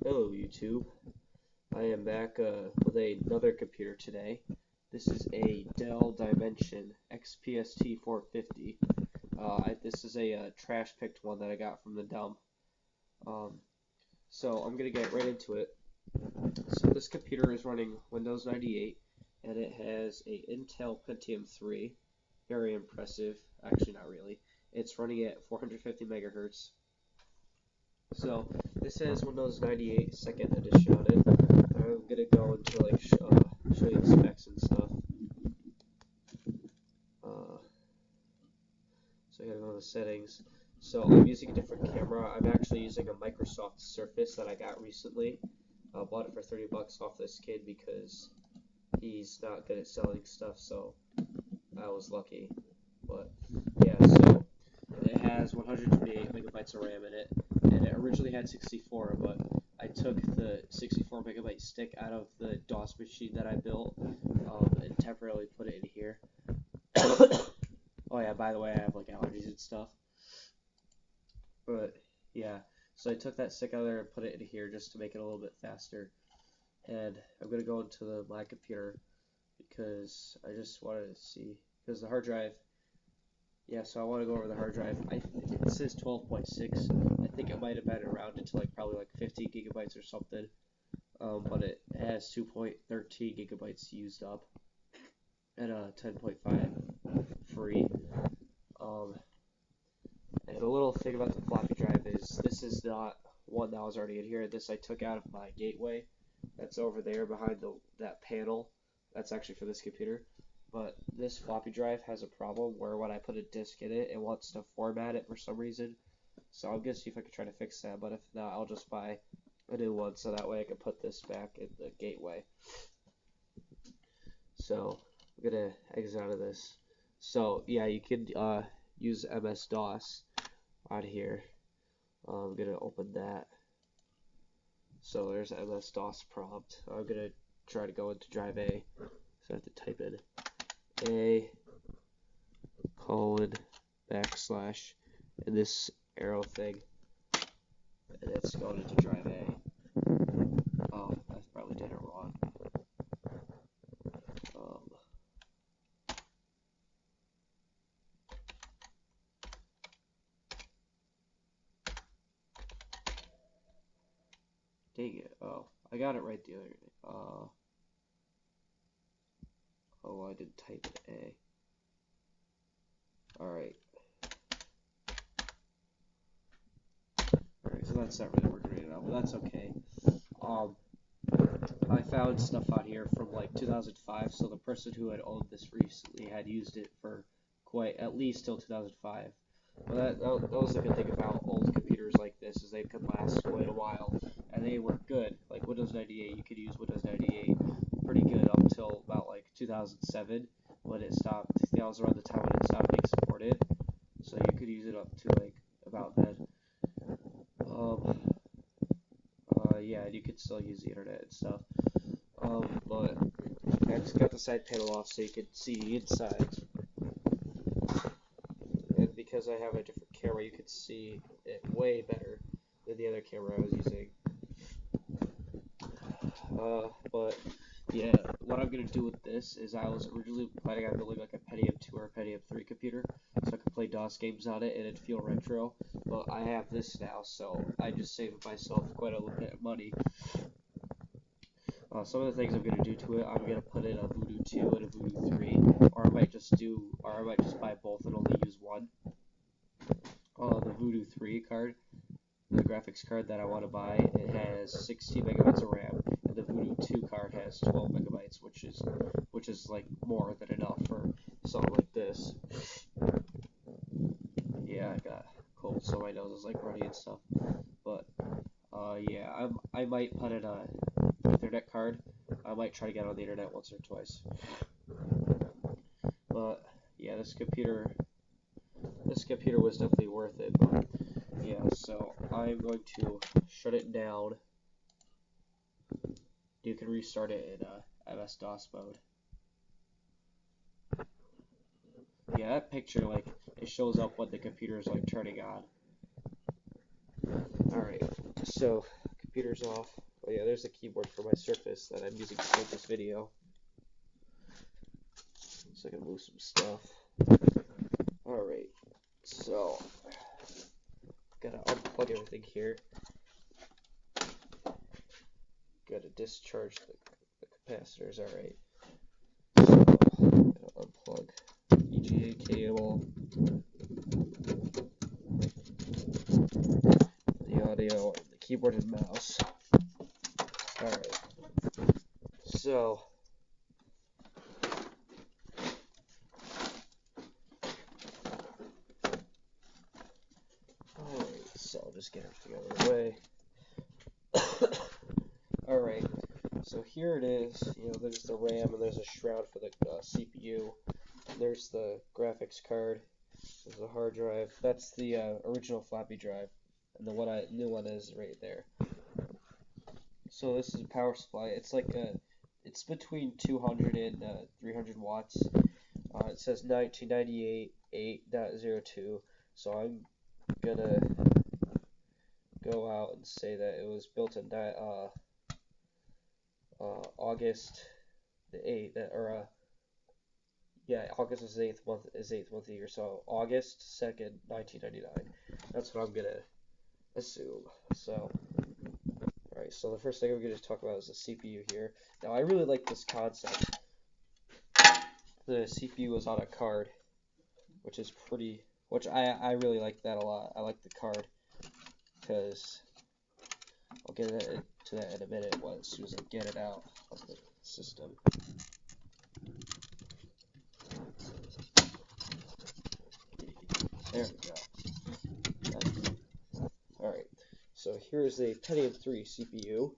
Hello YouTube, I am back with another computer today. This is a Dell Dimension XPS t450. This is a trash picked one that I got from the dump. So I'm going to get right into it. So this computer is running Windows 98 and it has a Intel Pentium 3. Very impressive. Actually not really. It's running at 450 megahertz. So this has Windows 98 second edition on it. I'm gonna go into like show you the specs and stuff. So I gotta go to the settings. So I'm using a different camera. I'm actually using a Microsoft Surface that I got recently. I bought it for 30 bucks off this kid because he's not good at selling stuff. So I was lucky. But yeah, so it has 128 megabytes of RAM in it. And it originally had 64, but I took the 64 megabyte stick out of the DOS machine that I built and temporarily put it in here. Oh yeah, by the way, I have like allergies and stuff. But yeah, so I took that stick out of there and put it in here just to make it a little bit faster. And I'm gonna go into my computer because I just wanted to see, because the hard drive. Yeah, so I want to go over the hard drive. It says 12.6. I think it might have been around to like probably like 50 gigabytes or something. But it has 2.13 gigabytes used up and 10.5 free. And a little thing about the floppy drive is this is not one that was already in here. This I took out of my gateway. That's over there behind that panel. That's actually for this computer. But this floppy drive has a problem where when I put a disk in it, it wants to format it for some reason. So I'm going to see if I can try to fix that, but if not, I'll just buy a new one so that way I can put this back in the gateway. So I'm going to exit out of this. So yeah, you can use MS-DOS on here. I'm going to open that. So there's MS-DOS prompt. I'm going to try to go into drive A. So I have to type in A : and this arrow thing, and it's going into drive A. Oh, I probably did it wrong. Dang it. Oh, I got it right the other day. Oh, I didn't type in A. Alright, so that's not really working right now, but that's okay. I found stuff on here from like 2005, so the person who had owned this recently had used it for at least till 2005. But that was the good thing about old computers like this, is they could last quite a while, and they were good. Like Windows 98, you could use Windows 98 pretty good up until about like 2007, when it stopped. That was around the time when it stopped being supported, so you could use it up to like about then. Yeah, and you could still use the internet and stuff. But I just got the side panel off so you could see the inside. And because I have a different camera, you could see it way better than the other camera I was using. But yeah, what I'm gonna do with this is I was originally planning on building like a Pentium 2 or a Pentium 3 computer, so I could play DOS games on it and it'd feel retro. But I have this now, so I just saved myself quite a little bit of money. Some of the things I'm gonna do to it, I'm gonna put in a Voodoo 2 and a Voodoo 3, or I might just buy both and only use one. The Voodoo 3 card, the graphics card that I want to buy, it has 16 megabytes of RAM, and the Voodoo 2 card has 12 megabytes, which is like more than enough for something like this. Yeah, I got cold, so my nose is like runny and stuff. But yeah, I might put in a Ethernet card. I might try to get on the internet once or twice. But yeah, this computer was definitely worth it. But yeah, so I'm going to shut it down. You can restart it in MS-DOS mode. Yeah, that picture, like, it shows up when the computer is like turning on. Alright, so computer's off. Oh yeah, there's the keyboard for my Surface that I'm using to make this video. So I can move some stuff. Alright, so gotta unplug everything here. Gotta discharge the capacitors. Alright, so gotta unplug EGA cable, the audio, and the keyboard and mouse. Alright, so I'll just get everything out of the way. Alright, so here it is. You know, there's the RAM and there's a shroud for the CPU. There's the graphics card. There's the hard drive. That's the original floppy drive, and the new one is right there. So this is a power supply. It's like it's between 200 and 300 watts. It says 1998 8.02. So I'm gonna go out and say that it was built in August the 8th, or August is eighth month of the year, so August 2nd, 1999. That's what I'm gonna assume. So, alright, so the first thing I'm gonna talk about is the CPU here. Now I really like this concept. The CPU is on a card, which I really like that a lot. I like the card because I'll get to that in a minute as soon as I get it out of the system. There we go. Alright, so here's a Pentium 3 CPU.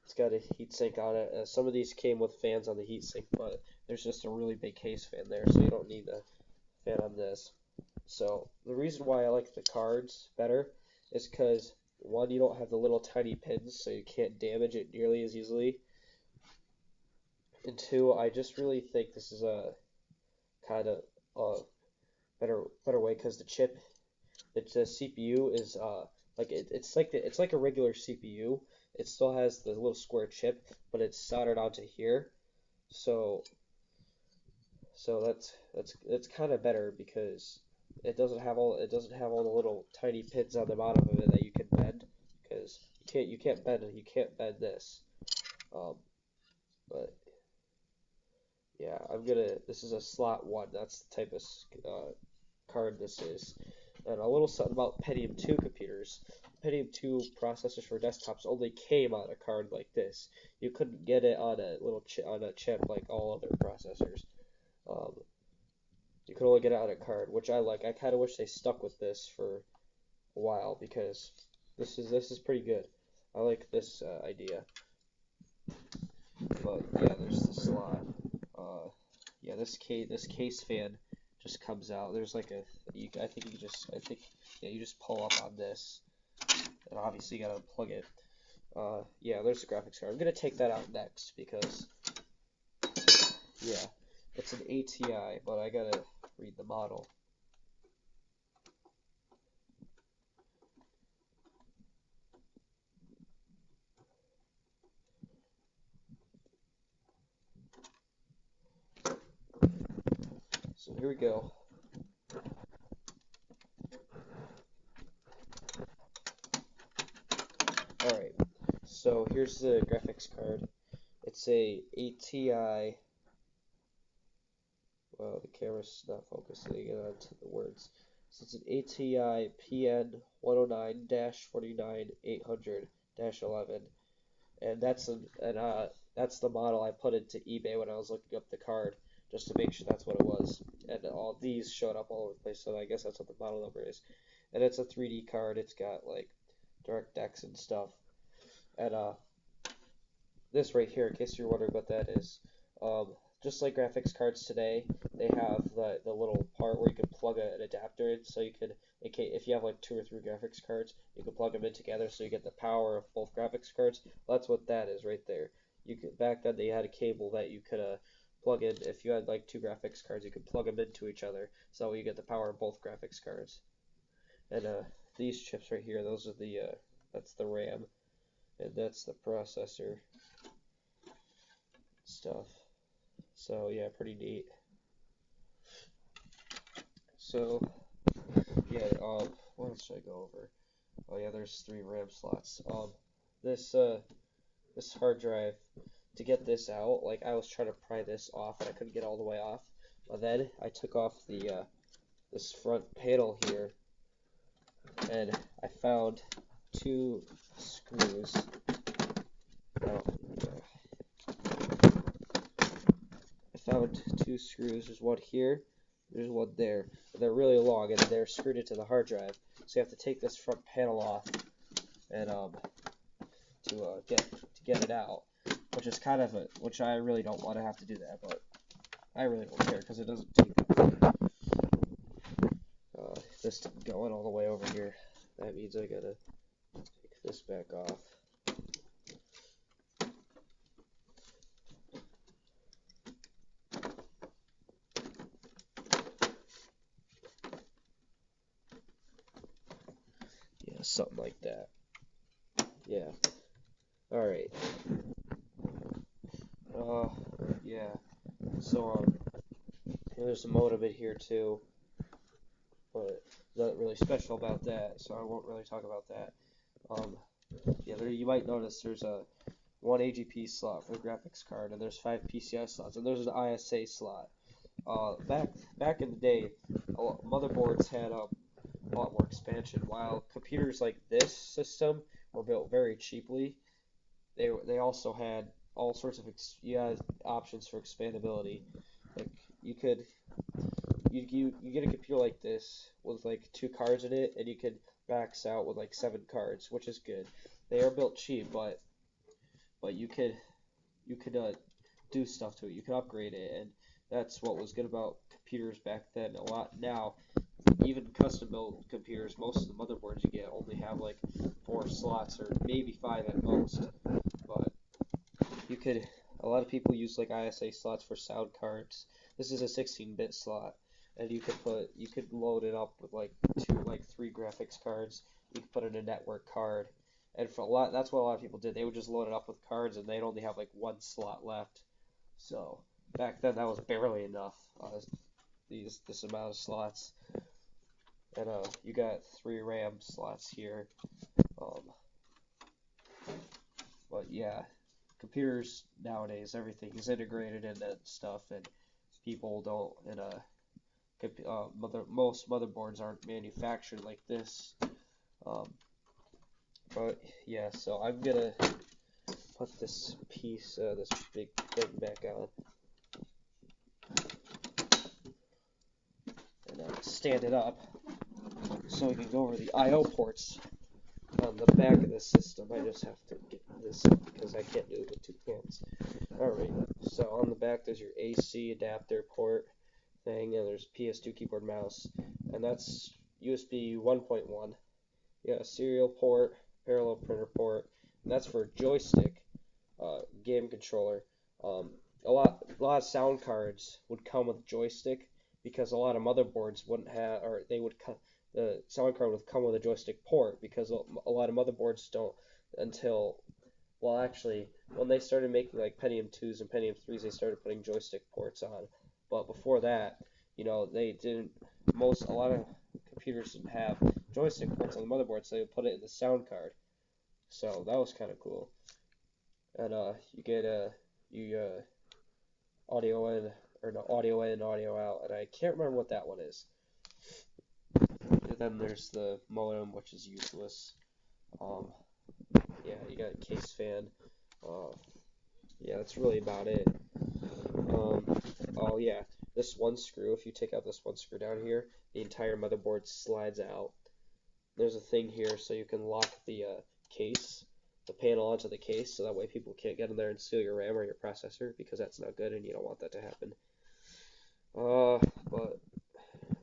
It's got a heatsink on it. Some of these came with fans on the heatsink, but there's just a really big case fan there, so you don't need a fan on this. So the reason why I like the cards better is because, one, you don't have the little tiny pins, so you can't damage it nearly as easily. And two, I just really think this is a kind of better way, because the CPU is it's like a regular CPU. It still has the little square chip, but it's soldered onto here. So that's kind of better, because it doesn't have all the little tiny pins on the bottom of it that you can bend, because you can't bend this. But yeah, this is a slot 1. That's the type of card this is. And a little something about Pentium 2 computers. Pentium 2 processors for desktops only came on a card like this. You couldn't get it on a little chip like all other processors. You could only get it on a card, which I like. I kind of wish they stuck with this for a while, because this is pretty good. I like this idea. But yeah, there's the slot. Yeah, this case fan just comes out. There's like you just pull up on this, and obviously you gotta unplug it. Yeah, there's the graphics card. I'm gonna take that out next, because yeah, it's an ATI, but I gotta read the model. So here we go. Alright, so here's the graphics card. It's a ATI. Well, the camera's not focusing onto the words. So it's an ATI PN109-49-800-11, and that's the model I put into eBay when I was looking up the card, just to make sure that's what it was. And all these showed up all over the place, so I guess that's what the model number is. And it's a 3D card. It's got like DirectX and stuff. And this right here, in case you're wondering what that is, just like graphics cards today, they have the little part where you can plug an adapter in, so you can, if you have like 2 or 3 graphics cards, you can plug them in together so you get the power of both graphics cards. Well, that's what that is right there. Back then they had a cable that you could plug in. If you had like 2 graphics cards, you could plug them into each other, so you get the power of both graphics cards. And these chips right here, those are the That's the RAM, and that's the processor stuff. So yeah, pretty neat. So yeah, what else should I go over? Oh yeah, there's 3 RAM slots. This this hard drive, to get this out, like I was trying to pry this off and I couldn't get all the way off. But then I took off the this front panel here, and I found 2 screws. Now, I found 2 screws. There's one here, there's one there. They're really long and they're screwed into the hard drive. So you have to take this front panel off and to get it out, which is kind of which I really don't want to have to do that, but I really don't care because it doesn't take this going all the way over here. That means I gotta take this back off. Yeah, something like that. Yeah. Alright. Yeah. So, there's a modem in here too, but nothing really special about that, so I won't really talk about that. Yeah, you might notice there's a 1 AGP slot for the graphics card, and there's 5 PCI slots, and there's an ISA slot. Back in the day, motherboards had a lot more expansion, while computers like this system were built very cheaply. They also had all sorts of options for expandability. Like you could you get a computer like this with like 2 cards in it, and you could max out with like 7 cards, which is good. They are built cheap, but you could do stuff to it. You could upgrade it, and that's what was good about computers back then. A lot now, even custom built computers, most of the motherboards you get only have like 4 slots or maybe 5 at most. But you could, a lot of people use like ISA slots for sound cards. This is a 16-bit slot, and you could load it up with like 3 graphics cards. You could put in a network card, and that's what a lot of people did. They would just load it up with cards, and they'd only have like 1 slot left. So back then that was barely enough. This amount of slots, and you got 3 RAM slots here. But yeah, computers nowadays, everything is integrated into stuff, and people don't. And most motherboards aren't manufactured like this. But yeah, so I'm gonna put this this big thing back on, and stand it up so we can go over the I/O ports on the back of the system. I just have to get this because I can't do it with 2 hands. Alright, so on the back there's your AC adapter port thing, and there's PS2 keyboard mouse, and that's USB 1.1. You got a serial port, parallel printer port, and that's for joystick, game controller. A lot of sound cards would come with joystick because a lot of motherboards wouldn't have, or the sound card would come with a joystick port because a lot of motherboards don't until, well, actually, when they started making like Pentium 2s and Pentium 3s, they started putting joystick ports on. But before that, they didn't. A lot of computers didn't have joystick ports on the motherboard, so they would put it in the sound card. So that was kind of cool. And you get audio in, or no, audio in, audio out, and I can't remember what that one is. And then there's the modem, which is useless. Yeah, you got a case fan. Yeah, that's really about it. Oh yeah, this one screw, if you take out this one screw down here, the entire motherboard slides out. There's a thing here so you can lock the panel onto the case, so that way people can't get in there and steal your RAM or your processor, because that's not good and you don't want that to happen. But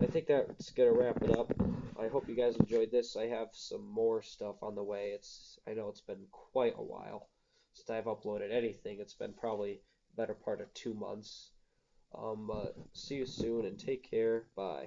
I think that's gonna wrap it up. I hope you guys enjoyed this. I have some more stuff on the way. I know it's been quite a while since I've uploaded anything. It's been probably the better part of 2 months. But see you soon and take care. Bye.